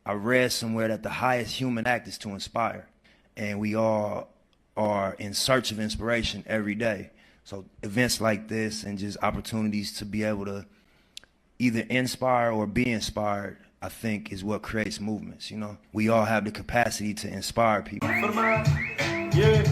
I read somewhere that the highest human act is to inspire, and we all are in search of inspiration every day. So events like this and just opportunities to be able to either inspire or be inspired, I think, is what creates movements. You know, we all have the capacity to inspire people. Yeah.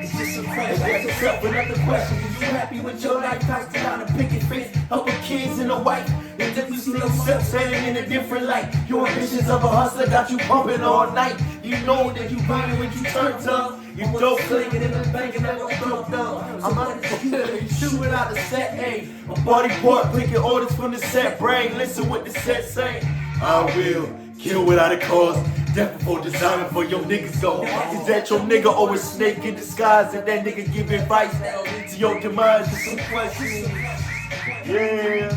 It's just some question. Ask yourself another question. Are you happy with your life? Pass down a picket fence, helping kids and a wife. And if you see yourself standing in a different light, your ambitions of a hustler got you pumping all night. You know that you buying when you turn up. You dope clicking in the bank and never broke up. I'm on the shoot without the set, ayy. A party port, picking orders from the set brain. Listen what the set say. I will kill without a cause. Death before designing for your niggas go. Is that your nigga or a snake in disguise? And that nigga give advice to your demise? Just some questions. Yeah.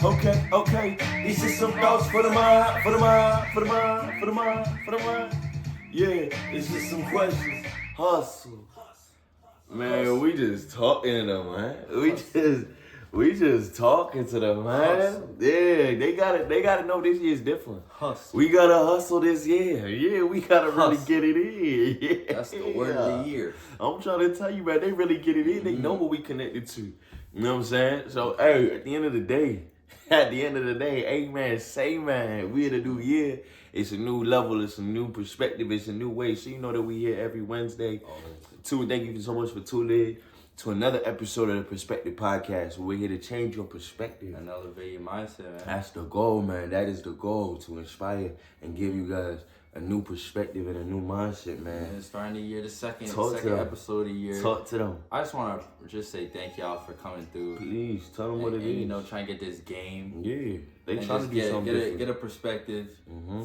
Okay. These are some thoughts for the mind, for the mind. Yeah, it's just some questions. Hustle. Man, we just talking to them, man. We just talking to them, man. Hustle. Yeah, they gotta know this year's different. Hustle. We gotta hustle this year. Yeah, we gotta really Hustle. get it in. Yeah. That's the word of the year. I'm trying to tell you, man, they really get it in. They know what we connected to. You know what I'm saying? So, hey, at the end of the day, amen, say man, we in a new year. It's a new level, it's a new perspective, it's a new way. So you know that we here every Wednesday. Thank you so much for tuning in to another episode of the Perspective Podcast. We're here to change your perspective and elevate your mindset, man. That's the goal, man. That is the goal, to inspire and give you guys a new perspective and a new mindset, man. And starting the year, the second episode of the year. Talk to them. I just want to just say thank y'all for coming through. Please tell them what it is. You know, trying to get this game. Yeah, they trying to do something different. Get a perspective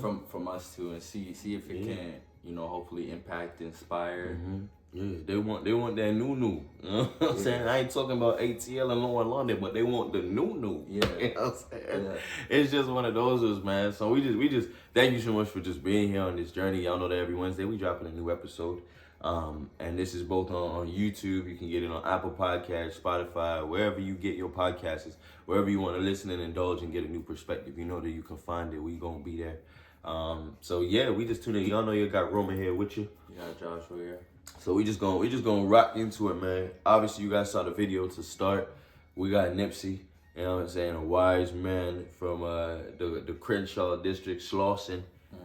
from us too, and see if it can, you know, hopefully impact, inspire. Yeah, they want that new. You know what I'm saying? I ain't talking about ATL and Lower London, but they want the new. Yeah. You know what I'm saying? Yeah. It's just one of those, man. So we just thank you so much for just being here on this journey. Y'all know that every Wednesday we dropping a new episode. And this is both on YouTube. You can get it on Apple Podcasts, Spotify, wherever you get your podcasts, wherever you want to listen and indulge and get a new perspective. You know that you can find it. We gonna be there. So yeah, we just tuned in. Y'all know you got Roman here with you. Yeah, Joshua here. So we just gonna rock into it, man. Obviously, you guys saw the video to start. We got Nipsey, you know what I'm saying, a wise man from the Crenshaw district, Slauson,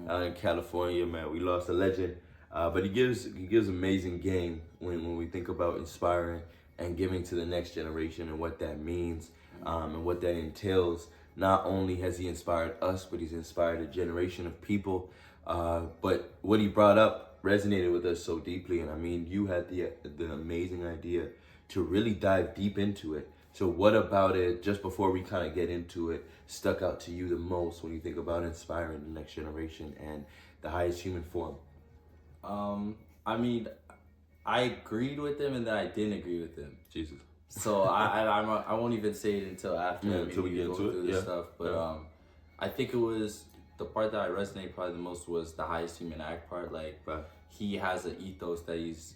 out in California, man. We lost a legend, but he gives amazing game when we think about inspiring and giving to the next generation and what that means, and what that entails. Not only has he inspired us, but he's inspired a generation of people. But what he brought up resonated with us so deeply, and I mean, you had the amazing idea to really dive deep into it. So what about it, just before we kind of get into it, stuck out to you the most when you think about inspiring the next generation and the highest human form? I mean, I agreed with him and then I didn't agree with him. Jesus. So I won't even say it until after until we get into it. This stuff. But I think it was the part that I resonated probably the most was the highest human act part. Like, he has an ethos that he's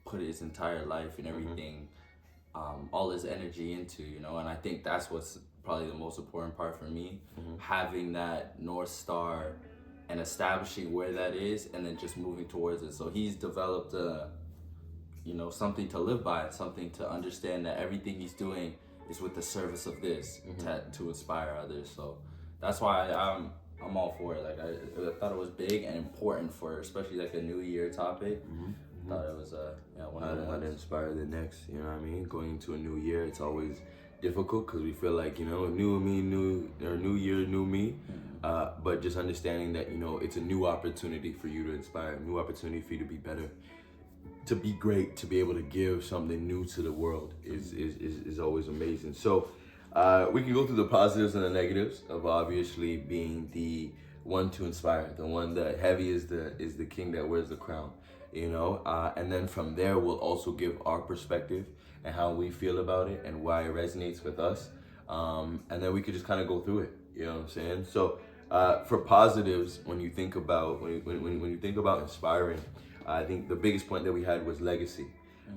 put his entire life and everything, all his energy into, you know. And I think that's what's probably the most important part for me, having that North Star and establishing where that is and then just moving towards it. So he's developed something to live by, something to understand that everything he's doing is with the service of this, to inspire others. So that's why I'm all for it. Like I thought it was big and important for especially like a New Year topic. Thought it was one of the ones. How to inspire the next. You know what I mean? Going into a new year, it's always difficult because we feel like, you know, new year, new me. But just understanding that, you know, it's a new opportunity for you to inspire, a new opportunity for you to be better, to be great, to be able to give something new to the world is always amazing. So we can go through the positives and the negatives of obviously being the one to inspire, the one that heavy is the king that wears the crown, you know. And then from there, we'll also give our perspective and how we feel about it and why it resonates with us. And then we could just kind of go through it, you know what I'm saying? So for positives, when you think about when you think about inspiring, I think the biggest point that we had was legacy,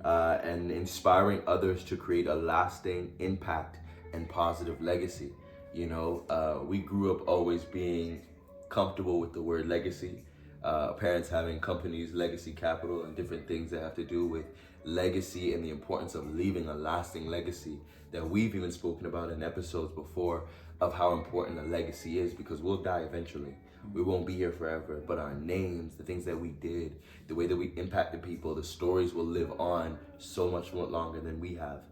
and inspiring others to create a lasting impact and positive legacy. You know, we grew up always being comfortable with the word legacy. Parents having companies, legacy capital, and different things that have to do with legacy and the importance of leaving a lasting legacy that we've even spoken about in episodes before of how important a legacy is, because we'll die eventually. We won't be here forever, but our names, the things that we did, the way that we impacted people, the stories will live on so much more longer than we have.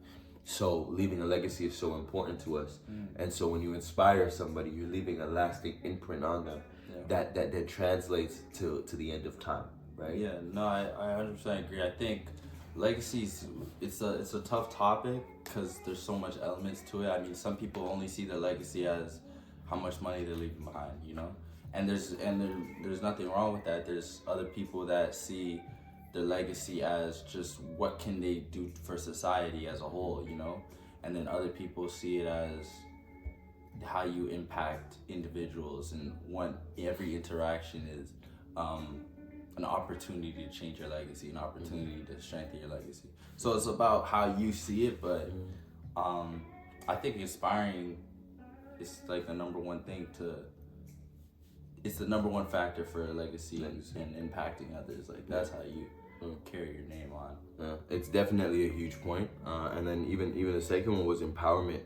So leaving a legacy is so important to us. And so when you inspire somebody, you're leaving a lasting imprint on them that translates to the end of time, right? Yeah, no, I 100% agree. I think legacies, it's a tough topic because there's so much elements to it. I mean, some people only see their legacy as how much money they're leaving behind, you know? And there's nothing wrong with that. There's other people that see their legacy as just what can they do for society as a whole, you know? And then other people see it as how you impact individuals, and what every interaction is an opportunity to change your legacy, an opportunity to strengthen your legacy. So it's about how you see it, but I think inspiring is like the number one thing it's the number one factor for a legacy. And impacting others. Like that's how you carry your name on. Yeah, it's definitely a huge point. And then even the second one was empowerment.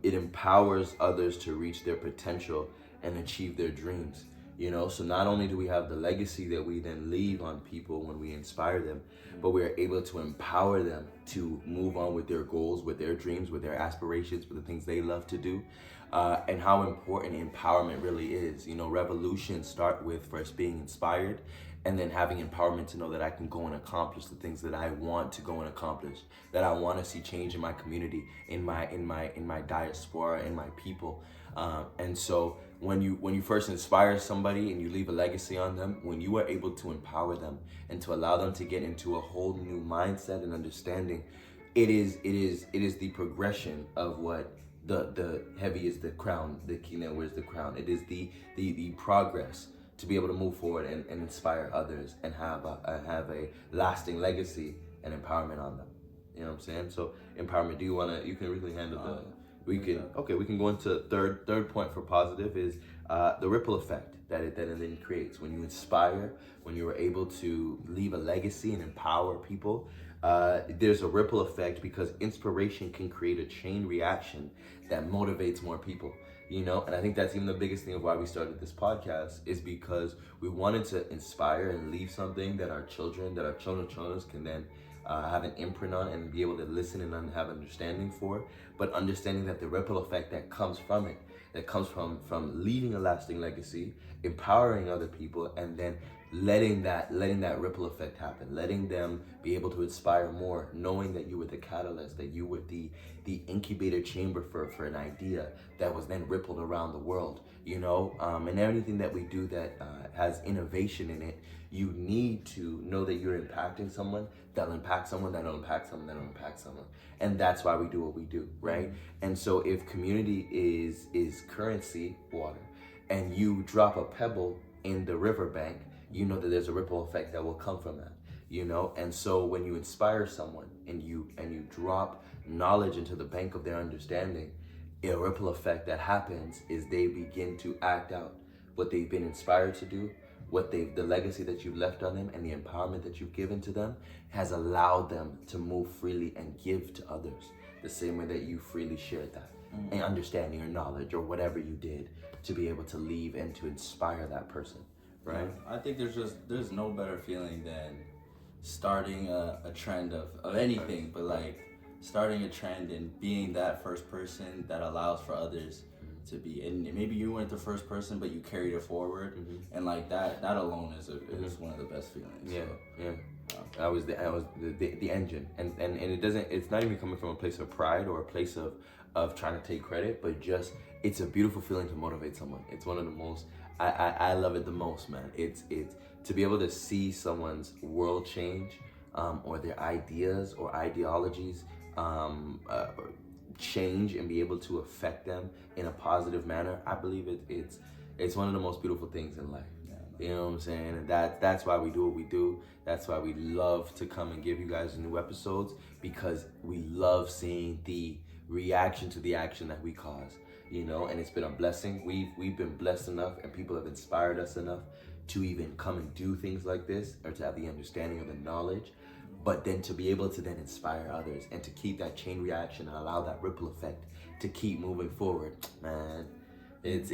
It empowers others to reach their potential and achieve their dreams. You know, so not only do we have the legacy that we then leave on people when we inspire them, but we are able to empower them to move on with their goals, with their dreams, with their aspirations, with the things they love to do. And how important empowerment really is. You know, revolutions start with first being inspired, and then having empowerment to know that I can go and accomplish the things that I want to go and accomplish, that I want to see change in my community, in my diaspora, in my people. And so when you first inspire somebody and you leave a legacy on them, when you are able to empower them and to allow them to get into a whole new mindset and understanding, it is the progression of what the heavy is the crown, the king that wears the crown. It is the progress to be able to move forward and inspire others and have a lasting legacy and empowerment on them. You know what I'm saying? So empowerment. You can really handle we can go into third point for positive is the ripple effect that it then creates when you inspire, when you are able to leave a legacy and empower people. There's a ripple effect because inspiration can create a chain reaction that motivates more people. You know, and I think that's even the biggest thing of why we started this podcast, is because we wanted to inspire and leave something that our children can then have an imprint on and be able to listen and have understanding for, but understanding that the ripple effect that comes from it, that comes from leaving a lasting legacy, empowering other people, and then letting that ripple effect happen, letting them be able to inspire more, knowing that you were the catalyst, that you were the incubator chamber for an idea that was then rippled around the world, you know. And anything that we do that has innovation in it, you need to know that you're impacting someone, that'll impact someone, that'll impact someone, that'll impact someone. And that's why we do what we do, right? And so if community is currency, water, and you drop a pebble in the riverbank, you know that there's a ripple effect that will come from that, you know? And so when you inspire someone and you the knowledge into the bank of their understanding, a ripple effect that happens is they begin to act out what they've been inspired to do, the legacy that you've left on them, and the empowerment that you've given to them has allowed them to move freely and give to others the same way that you freely shared that, and understanding or knowledge or whatever you did to be able to leave and to inspire that person, right? I think there's no better feeling than starting a trend of anything, but like starting a trend and being that first person that allows for others to be, and maybe you weren't the first person, but you carried it forward, and like that alone is one of the best feelings. Yeah, so, yeah. I was the engine, and it's not even coming from a place of pride or a place of trying to take credit, but just it's a beautiful feeling to motivate someone. It's one of the most I love it the most, man. It's to be able to see someone's world change, or their ideas or ideologies change and be able to affect them in a positive manner. I believe it's one of the most beautiful things in life. You know what I'm saying? And that's why we do what we do. That's why we love to come and give you guys new episodes, because we love seeing the reaction to the action that we cause. you know, and it's been a blessing. We've been blessed enough, and people have inspired us enough to even come and do things like this, or to have the understanding of the knowledge, but then to be able to then inspire others and to keep that chain reaction and allow that ripple effect to keep moving forward. Man, it's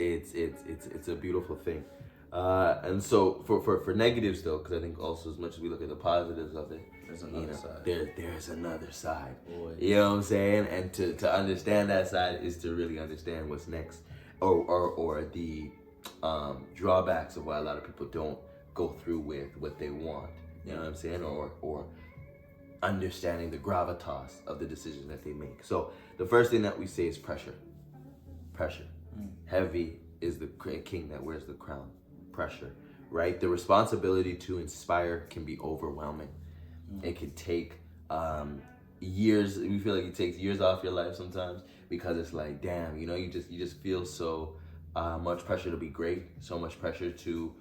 a beautiful thing. And so for negatives though, because I think also as much as we look at the positives of it, There's another side. There's another side. Boy. You know what I'm saying? And to understand that side is to really understand what's next, or the drawbacks of why a lot of people don't go through with what they want. You know what I'm saying? Or understanding the gravitas of the decisions that they make. So the first thing that we say is pressure. Pressure. Heavy is the king that wears the crown. Pressure, right? The responsibility to inspire can be overwhelming. It can take years. We feel like it takes years off your life sometimes, because it's like, damn, you know, you just feel so much pressure to be great, so much pressure to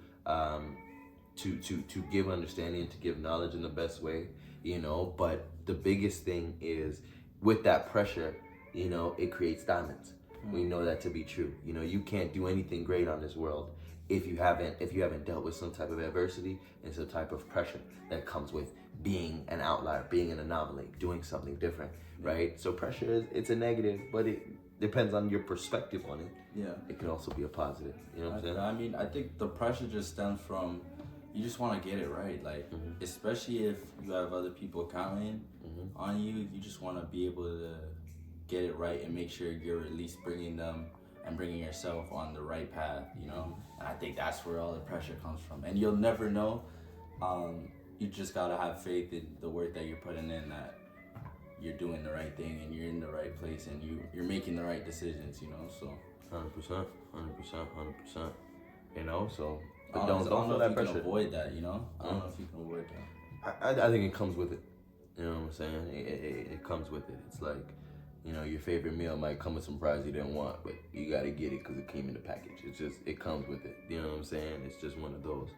give understanding and to give knowledge in the best way, you know. But the biggest thing is, with that pressure, you know, it creates diamonds. We know that to be true. You know, you can't do anything great on this world if you haven't dealt with some type of adversity and some type of pressure that comes with being an outlier, being an anomaly, doing something different, right? So pressure it's a negative, but it depends on your perspective on it. Yeah. It can also be a positive. You know what I'm saying? I mean, I think the pressure just stems from, you just want to get it right. Like, especially if you have other people counting on you, you just want to be able to get it right and make sure you're at least bringing them and bringing yourself on the right path, you know? And I think that's where all the pressure comes from. And you'll never know. You just gotta have faith in the work that you're putting in, that you're doing the right thing and you're in the right place and you're making the right decisions, you know? So 100%. You know, so but I don't know feel if that you pressure. can avoid that, you know? I don't know if you can avoid that. I think it comes with it. You know what I'm saying? It comes with it. It's like, you know, your favorite meal might come with some fries you didn't want, but you gotta get it because it came in the package. It comes with it. You know what I'm saying? It's just one of those.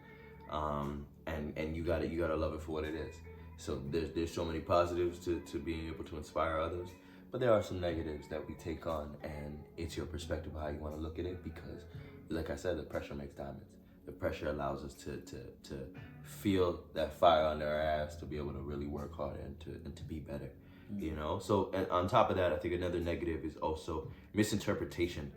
And you gotta love it for what it is. So there's so many positives to being able to inspire others, but there are some negatives that we take on, and it's your perspective of how you want to look at it. Because, like I said, the pressure makes diamonds. The pressure allows us to feel that fire under our ass, to be able to really work harder and to be better. You know, so and on top of that, I think another negative is also misinterpretation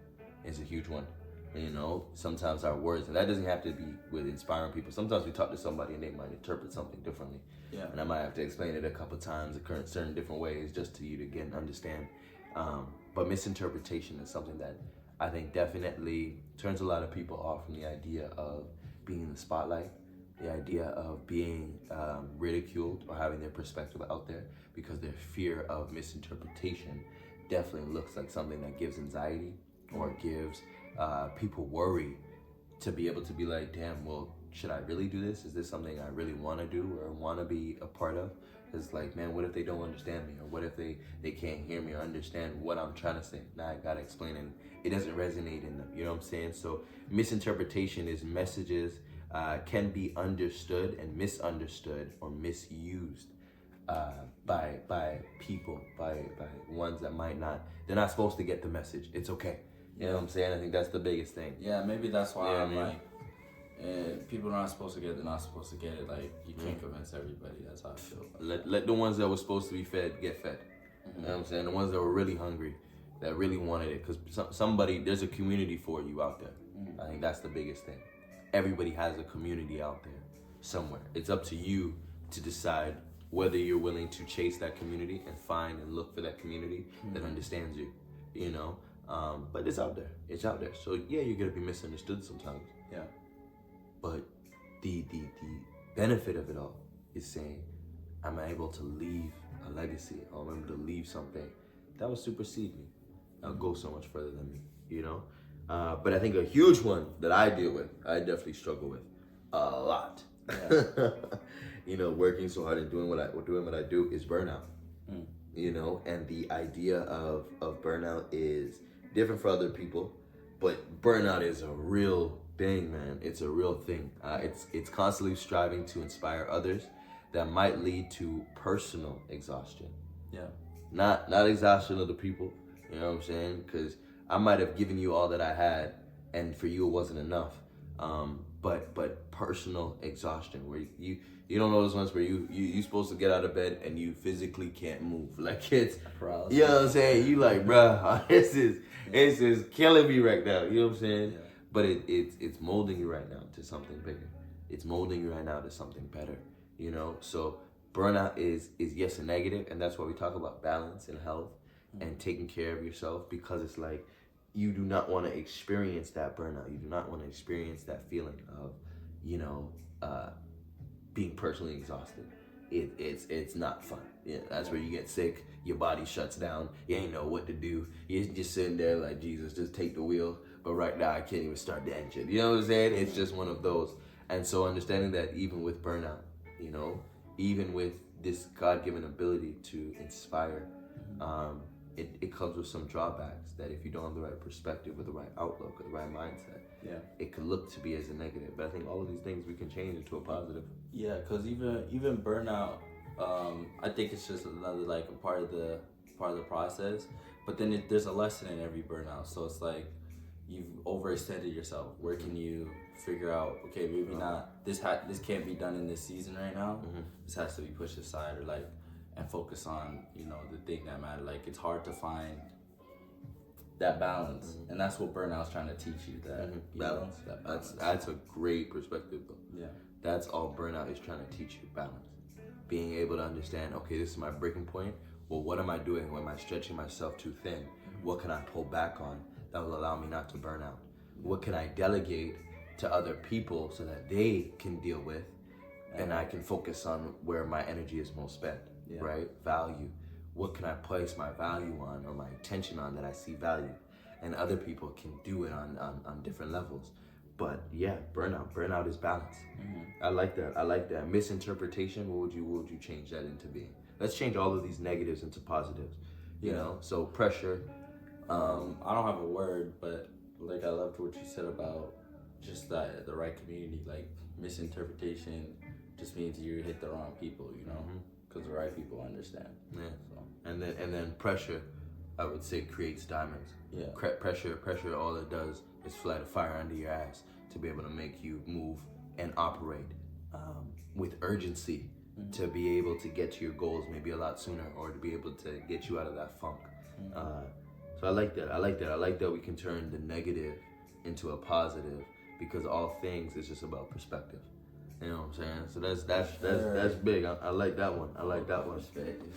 is a huge one. You know, sometimes our words, and that doesn't have to be with inspiring people. Sometimes we talk to somebody and they might interpret something differently. Yeah. And I might have to explain it a couple times, certain different ways, just to you to get and understand. But misinterpretation is something that I think definitely turns a lot of people off from the idea of being in the spotlight, the idea of being ridiculed or having their perspective out there, because their fear of misinterpretation definitely looks like something that gives anxiety or gives people worry, to be able to be like, damn, well, should I really do this? Is this something I really want to do or want to be a part of? It's like, man, what if they don't understand me? Or what if they can't hear me or understand what I'm trying to say? Now I gotta explain it. It doesn't resonate in them, you know what I'm saying? So misinterpretation is messages can be understood and misunderstood or misused by people, by ones that they're not supposed to get the message. It's okay. You know what I'm saying? I think that's the biggest thing. Yeah, maybe that's why I'm man. like, people are not supposed to get it, they're not supposed to get it. Like, you can't convince everybody. That's how I feel. Let the ones that were supposed to be fed get fed. You know what I'm saying? The ones that were really hungry, that really wanted it, because there's a community for you out there. I think that's the biggest thing. Everybody has a community out there somewhere. It's up to you to decide whether you're willing to chase that community and find and look for that community that understands you, you know? But it's out there. It's out there. So yeah, you're gonna be misunderstood sometimes. Yeah. But the benefit of it all is saying, I'm able to leave a legacy. I'm able to leave something that will supersede me. That'll go so much further than me, you know? But I think a huge one that I deal with, I definitely struggle with a lot. Yeah. You know, working so hard and doing what I do is burnout. You know, and the idea of burnout is different for other people, but burnout is a real thing, man. It's a real thing. It's constantly striving to inspire others that might lead to personal exhaustion. Yeah. Not exhaustion of the people, you know what I'm saying? Because I might have given you all that I had, and for you it wasn't enough. But personal exhaustion, where you don't know those ones where you supposed to get out of bed and you physically can't move. Like it's, Paralysis. you know what I'm saying? You like, bruh, this is killing me right now. You know what I'm saying? Yeah. But it's molding you right now to something bigger. It's molding you right now to something better. You know, so burnout is yes a negative, and that's why we talk about balance and health and taking care of yourself, because it's like you do not want to experience that burnout. You do not want to experience that feeling of, you know, being personally exhausted. It's not fun. Yeah, that's where you get sick. Your body shuts down. You ain't know what to do. You're just sitting there like, Jesus, just take the wheel. But right now I can't even start the engine. You know what I'm saying? It's just one of those. And so understanding that even with burnout, you know, even with this God-given ability to inspire, it comes with some drawbacks that if you don't have the right perspective or the right outlook or the right mindset, it could look to be as a negative. But I think all of these things we can change into a positive. Yeah, because even burnout, I think it's just another like a part of the process. But then there's a lesson in every burnout. So it's like you've overextended yourself. Where can you figure out? Okay, maybe not this can't be done in this season right now. This has to be pushed aside, or like, and focus on, you know, the thing that matters. Like it's hard to find that balance, and that's what burnout's trying to teach you. That Balance. You know, that balance. That's a great perspective, though. Yeah. That's all burnout is trying to teach you: balance. Being able to understand, okay, this is my breaking point. Well, what am I doing? When am I stretching myself too thin? What can I pull back on that will allow me not to burn out? What can I delegate to other people so that they can deal with, and I can focus on where my energy is most spent, right? Value. What can I place my value on or my attention on that I see value? And other people can do it on different levels. But yeah, burnout is balance. I like that. Misinterpretation, what would you change that into being? Let's change all of these negatives into positives. You know, so pressure. I don't have a word, but like I loved what you said about just that the right community. Like misinterpretation just means you hit the wrong people, you know, because the right people understand. Yeah. So. And then pressure, I would say, creates diamonds. Yeah. Pressure. All it does is light a fire under your ass to be able to make you move and operate with urgency to be able to get to your goals maybe a lot sooner, or to be able to get you out of that funk. So I like that. I like that we can turn the negative into a positive, because all things is just about perspective. You know what I'm saying? So that's big. I like that one.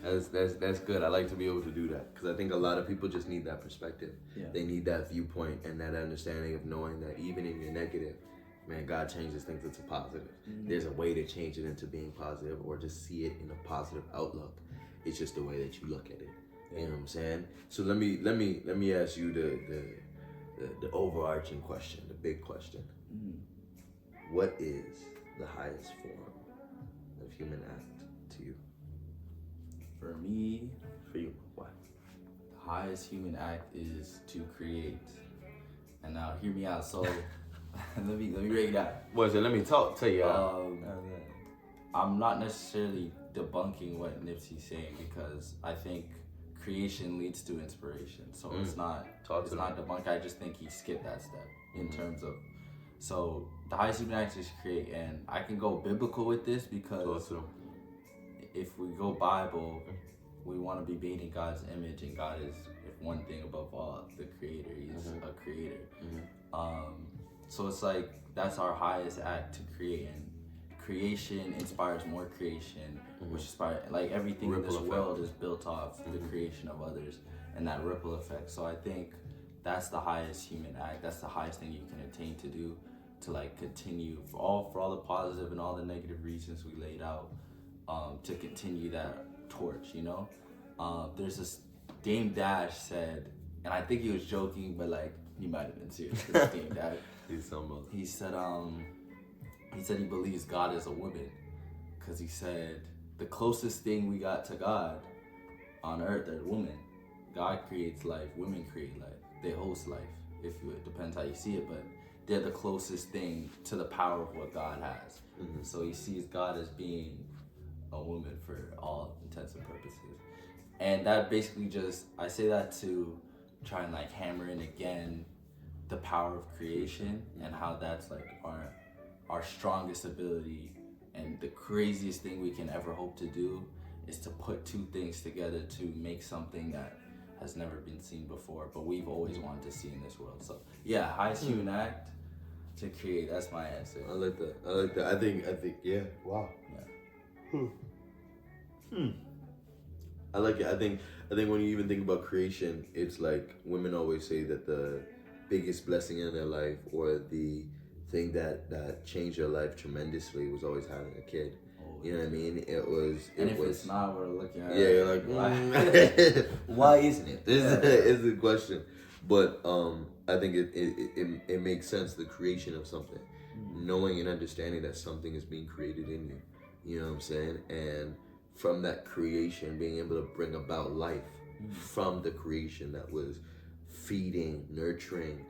That's good. I like to be able to do that, because I think a lot of people just need that perspective. They need that viewpoint and that understanding of knowing that even in your negative, man, God changes things into positive. There's a way to change it into being positive, or just see it in a positive outlook. It's just the way that you look at it. You know what I'm saying? So let me ask you the overarching question, the big question. What is the highest form of human act to you? For me, For you, why? the highest human act is to create. And now, hear me out. So, let me break it down. What is it? Let me tell you. I'm not necessarily debunking what Nipsey's saying, because I think creation leads to inspiration. So it's not debunk. I just think he skipped that step in terms of. So the highest human act is to create, and I can go biblical with this, because if we go Bible, we want to be made in God's image, and God is, if one thing above all, the creator. He's a creator. So it's like that's our highest act, to create, and creation inspires more creation, which inspires, like everything in this world is built off the creation of others and that ripple effect. So I think that's the highest human act. That's the highest thing you can attain to do, to like continue for all the positive and all the negative reasons we laid out, to continue that torch, you know? There's this, Dame Dash said, and I think he was joking, but like he might have been serious. Dame Dash. He said he believes God is a woman, because he said the closest thing we got to God on earth are women. God creates life, women create life. They host life. It depends how you see it, but they're the closest thing to the power of what God has. So he sees God as being a woman for all intents and purposes. And that basically I say that to try and like hammer in again the power of creation and how that's like our strongest ability, and the craziest thing we can ever hope to do is to put two things together to make something that has never been seen before, but we've always wanted to see in this world. So yeah, highest human act to create. That's my answer. I like that. I think. Yeah. Wow. Yeah. I like it. I think when you even think about creation, it's like women always say that the biggest blessing in their life, or the thing that changed their life tremendously, was always having a kid. You know what I mean? If it's not, we're looking at you're like, why isn't it? This is the question. But I think it makes sense, the creation of something. Knowing and understanding that something is being created in you. You know what I'm saying? And from that creation, being able to bring about life from the creation that was feeding, nurturing,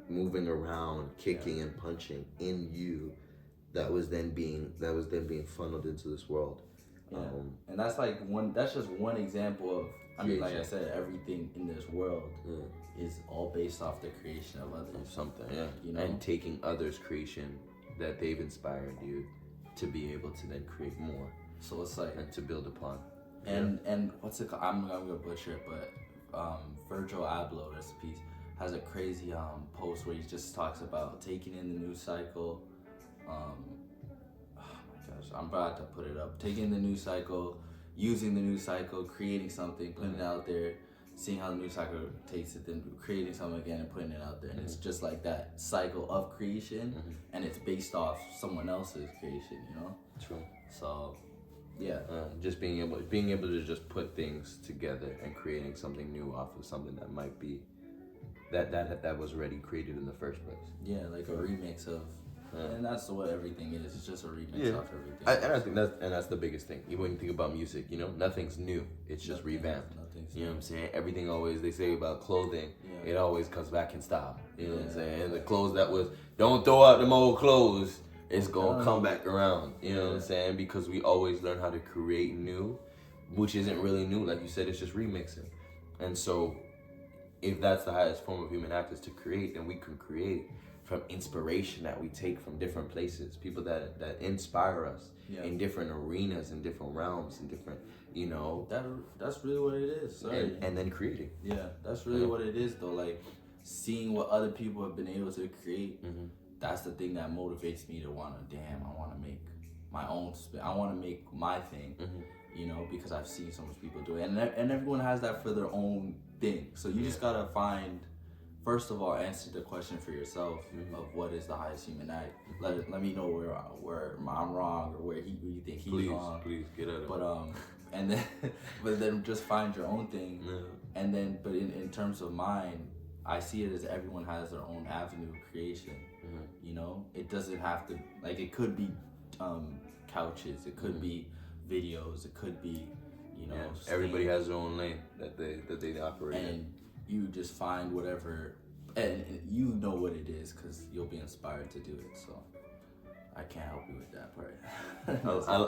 moving around, kicking and punching in you, that was then being funneled into this world. Yeah. And that's just one example of, I mean, like I said, everything in this world is all based off the creation of others. Something, yeah. You know? And taking others' creation that they've inspired you to be able to then create more. So it's like, and to build upon. And what's it called? I'm gonna butcher it, but Virgil Abloh, rest in peace, has a crazy post where he just talks about taking in the news cycle. Oh my gosh, I'm about to put it up. Taking the news cycle, using the news cycle, creating something, putting it out there, seeing how the news cycle takes it, then creating something again and putting it out there. And it's just like that cycle of creation, and it's based off someone else's creation, you know? True. So, yeah. Just being able to just put things together and creating something new off of something that might be that was already created in the first place. Yeah, like a remix of, and that's what everything is. It's just a remix of everything. And I think that's the biggest thing. Even when you think about music, you know, nothing's new. It's just revamped. You know what I'm saying? Everything always, they say about clothing, it always comes back in style. You know what I'm saying? And the clothes that was, don't throw out them old clothes. It's gonna come back around, you know what I'm saying? Because we always learn how to create new, which isn't really new. Like you said, it's just remixing. And so, if that's the highest form of human act is to create, then we can create from inspiration that we take from different places, people that inspire us in different arenas, in different realms, in different, you know. That's really what it is. And then creating. Yeah, that's really what it is, though. Like, seeing what other people have been able to create. That's the thing that motivates me to I want to make my own spin. I want to make my thing, you know, because I've seen so much people do it. And everyone has that for their own thing. So you just got to find, first of all, answer the question for yourself of what is the highest human act. Let me know where I'm wrong or where you think he's wrong. Please, get at it. But, and then, but then just find your own thing. Yeah. And then, but in terms of mine, I see it as everyone has their own avenue of creation. You know, it doesn't have to, like, it could be couches, it could be videos, it could be, you know, everybody has their own lane that they operate in. And you just find whatever, and you know what it is because you'll be inspired to do it. So I can't help you with that part.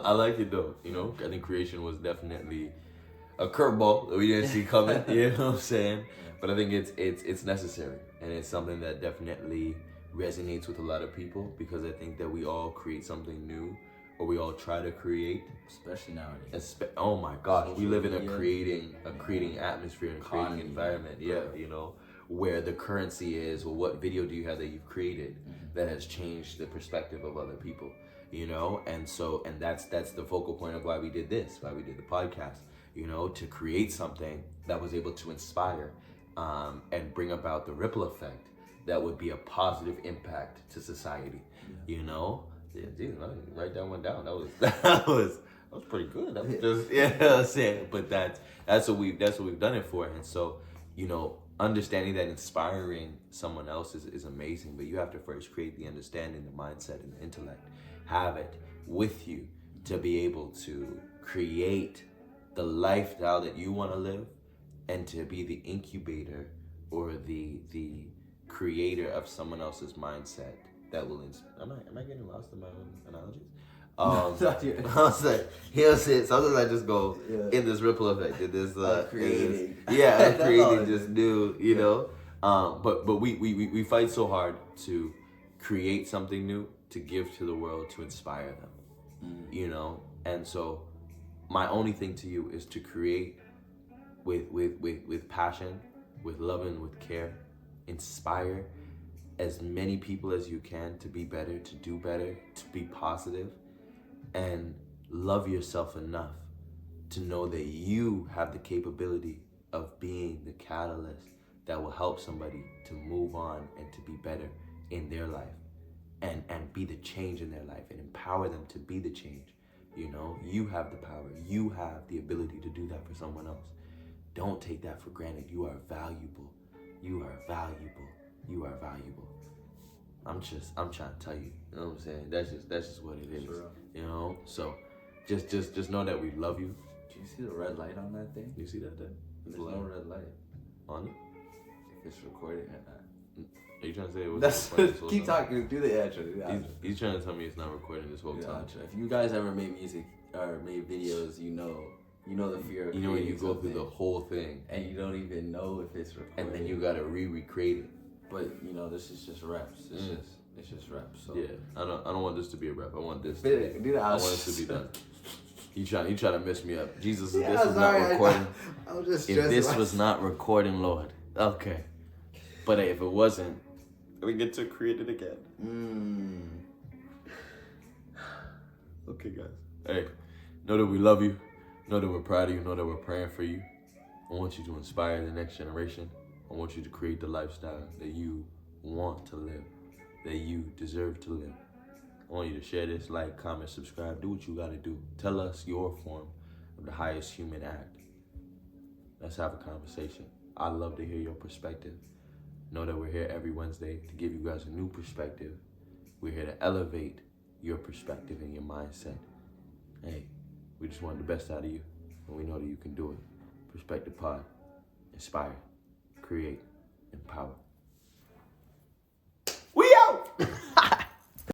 I like it though. You know, I think creation was definitely a curveball that we didn't see coming. You know what I'm saying? But I think it's necessary, and it's something that definitely resonates with a lot of people, because I think that we all create something new, or we all try to create, especially nowadays. Oh my gosh, we live in a creating atmosphere and creating environment. Yeah, you know, where the currency is, well, what video do you have that you've created that has changed the perspective of other people, you know? And that's the focal point of why we did this, why we did the podcast, you know, to create something that was able to inspire and bring about the ripple effect that would be a positive impact to society, you know? Yeah, dude, write that one down. That was pretty good. That was just, I'm saying. But that's what we've done it for. And so, you know, understanding that inspiring someone else is amazing, but you have to first create the understanding, the mindset, and the intellect. Have it with you to be able to create the lifestyle that you want to live, and to be the incubator or the creator of someone else's mindset that will inspire. Am I getting lost in my own analogies? I was like, he'll say sometimes I just go in this ripple effect, in this Creating. I'm That's all creating it just is. new, you know. But we fight so hard to create something new, to give to the world, to inspire them, you know. And so my only thing to you is to create with passion, with love and with care, inspire as many people as you can to be better, to do better, to be positive, and love yourself enough to know that you have the capability of being the catalyst that will help somebody to move on and to be better in their life, and be the change in their life, and empower them to be the change. You know, you have the power, you have the ability to do that for someone else. Don't take that for granted. You are valuable. You are valuable. You are valuable. I'm trying to tell you, you know what I'm saying? That's just what it is. Sure. You know? So just know that we love you. Do you see the red light on that thing? You see that there? There's no red light. On it? If it's recording or not. Are you trying to say it was That's recording this whole keep time? talking. Do the outro. Do the outro. He's trying to tell me it's not recording this whole Do the time. outro. If you guys ever made music or made videos, you know the fear of You know when you creating go through the something whole thing and you don't even know if it's recording. and then you gotta recreate it. But you know, this is just reps. It's just reps. So Yeah, I don't want this to be a rap. I want this. do the I outro. want it to be done. He trying to mess me up. Jesus, if Yeah, this was sorry, not recording. I was just If stressing this myself. was not recording, Lord, okay. But if it wasn't, we get to create it again. Okay, guys. Hey, know that we love you. Know that we're proud of you. Know that we're praying for you. I want you to inspire the next generation. I want you to create the lifestyle that you want to live, that you deserve to live. I want you to share this, like, comment, subscribe, do what you gotta do. Tell us your form of the highest human act. Let's have a conversation. I'd love to hear your perspective. Know that we're here every Wednesday to give you guys a new perspective. We're here to elevate your perspective and your mindset. Hey, we just want the best out of you, and we know that you can do it. Perspective Pod. Inspire, create, empower.